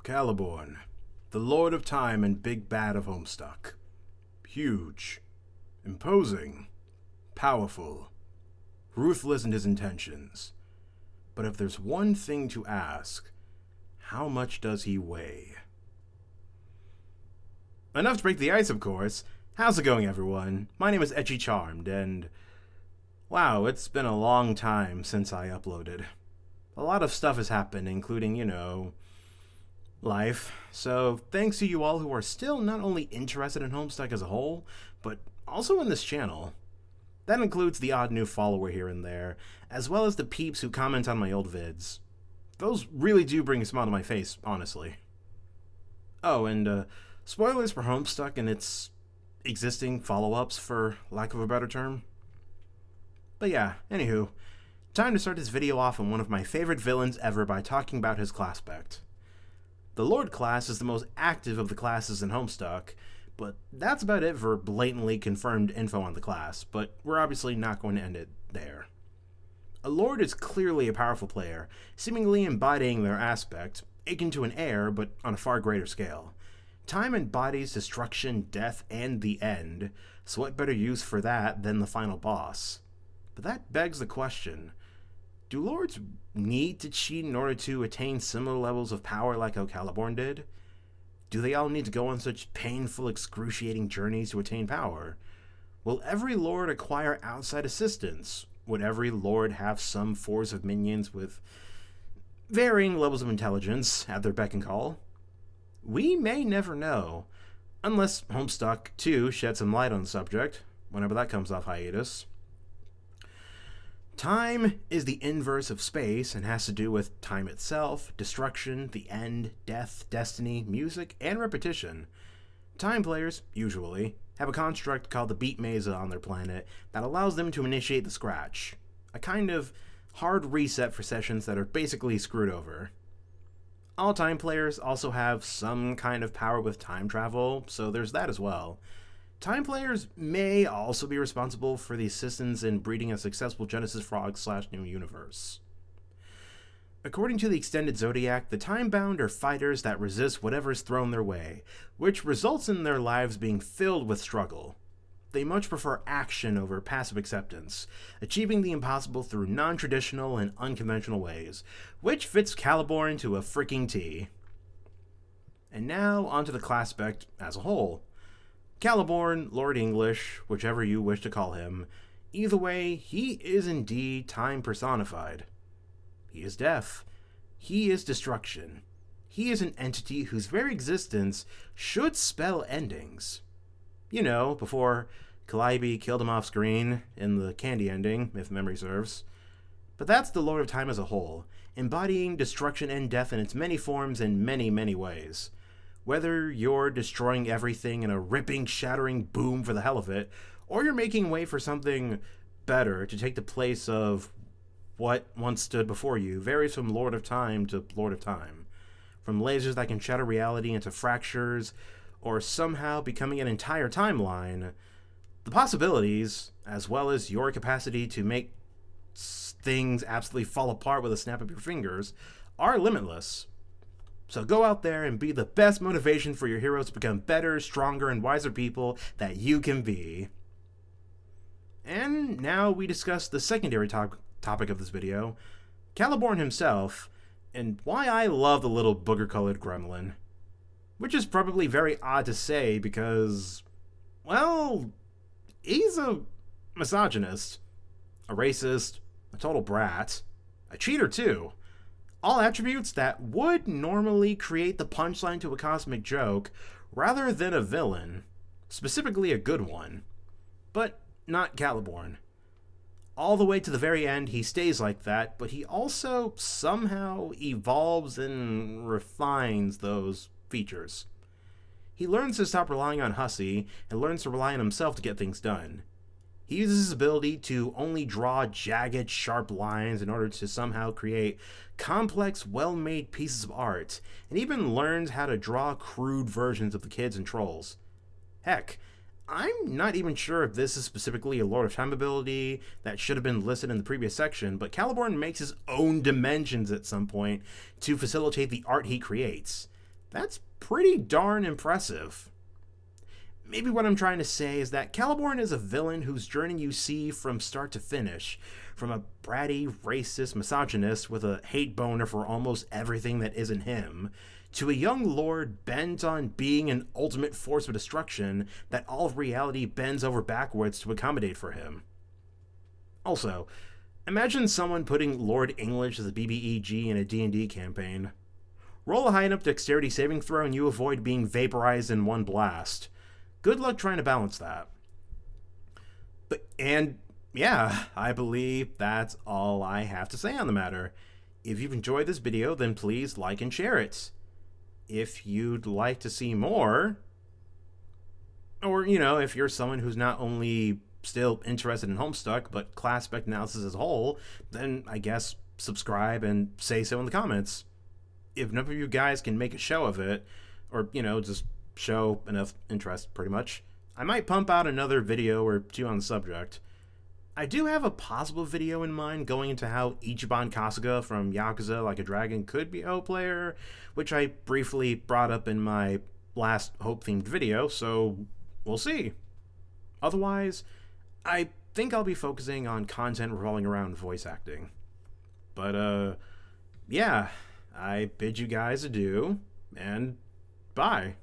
Caliborn, the Lord of Time and Big Bad of Homestuck. Huge, imposing, powerful, ruthless in his intentions. But if there's one thing to ask, how much does he weigh? Enough to break the ice, of course. How's it going, everyone? My name is Etchy Charmed, and wow, it's been a long time since I uploaded. A lot of stuff has happened, including, life. So thanks to you all who are still not only interested in Homestuck as a whole, but also in this channel. That includes the odd new follower here and there, as well as the peeps who comment on my old vids. Those really do bring a smile to my face, honestly. Oh, and spoilers for Homestuck and its existing follow-ups, for lack of a better term. But yeah, anywho, time to start this video off on one of my favorite villains ever by talking about his class spec. The Lord class is the most active of the classes in Homestuck, but that's about it for blatantly confirmed info on the class, but we're obviously not going to end it there. A Lord is clearly a powerful player, seemingly embodying their aspect, akin to an heir, but on a far greater scale. Time embodies destruction, death, and the end, so what better use for that than the final boss? But that begs the question, do Lords need to cheat in order to attain similar levels of power like how Caliborn did? Do they all need to go on such painful, excruciating journeys to attain power? Will every Lord acquire outside assistance? Would every Lord have some force of minions with varying levels of intelligence at their beck and call? We may never know, unless Homestuck 2 sheds some light on the subject, whenever that comes off hiatus. Time is the inverse of space and has to do with time itself, destruction, the end, death, destiny, music, and repetition. Time players, usually, have a construct called the Beat Mesa on their planet that allows them to initiate the scratch, a kind of hard reset for sessions that are basically screwed over. All time players also have some kind of power with time travel, so there's that as well. Time players may also be responsible for the assistance in breeding a successful Genesis Frog / New Universe. According to the Extended Zodiac, the time-bound are fighters that resist whatever is thrown their way, which results in their lives being filled with struggle. They much prefer action over passive acceptance, achieving the impossible through non-traditional and unconventional ways, which fits Caliborn to a freaking T. And now onto the class spec as a whole. Caliborn, Lord English, whichever you wish to call him, either way, he is indeed time personified. He is death. He is destruction. He is an entity whose very existence should spell endings. You know, before Calliope killed him off screen in the candy ending, if memory serves. But that's the Lord of Time as a whole, embodying destruction and death in its many forms in many, many ways. Whether you're destroying everything in a ripping, shattering boom for the hell of it, or you're making way for something better to take the place of what once stood before you, varies from Lord of Time to Lord of Time. From lasers that can shatter reality into fractures, or somehow becoming an entire timeline, the possibilities, as well as your capacity to make things absolutely fall apart with a snap of your fingers, are limitless. So go out there and be the best motivation for your heroes to become better, stronger, and wiser people that you can be. And now we discuss the secondary topic of this video, Caliborn himself, and why I love the little booger-colored gremlin. Which is probably very odd to say because, well, he's a misogynist, a racist, a total brat, a cheater too. All attributes that would normally create the punchline to a cosmic joke rather than a villain, specifically a good one. But not Caliborn. All the way to the very end, he stays like that, but he also somehow evolves and refines those features. He learns to stop relying on Hussie and learns to rely on himself to get things done. He uses his ability to only draw jagged, sharp lines in order to somehow create complex, well-made pieces of art, and even learns how to draw crude versions of the kids and trolls. Heck, I'm not even sure if this is specifically a Lord of Time ability that should have been listed in the previous section, but Caliborn makes his own dimensions at some point to facilitate the art he creates. That's pretty darn impressive. Maybe what I'm trying to say is that Caliborn is a villain whose journey you see from start to finish, from a bratty, racist misogynist with a hate boner for almost everything that isn't him, to a young lord bent on being an ultimate force of destruction that all of reality bends over backwards to accommodate for him. Also, imagine someone putting Lord English as a BBEG in a D&D campaign. Roll a high enough dexterity saving throw and you avoid being vaporized in one blast. Good luck trying to balance that. I believe that's all I have to say on the matter. If you've enjoyed this video, then please like and share it. If you'd like to see more, or, if you're someone who's not only still interested in Homestuck, but class spec analysis as a whole, then I guess subscribe and say so in the comments. If none of you guys can make a show of it, or, just show enough interest, pretty much, I might pump out another video or two on the subject. I do have a possible video in mind going into how Ichiban Kasuga from Yakuza Like a Dragon could be a Hope player, which I briefly brought up in my last Hope-themed video, so we'll see. Otherwise, I think I'll be focusing on content revolving around voice acting. But, I bid you guys adieu, and bye.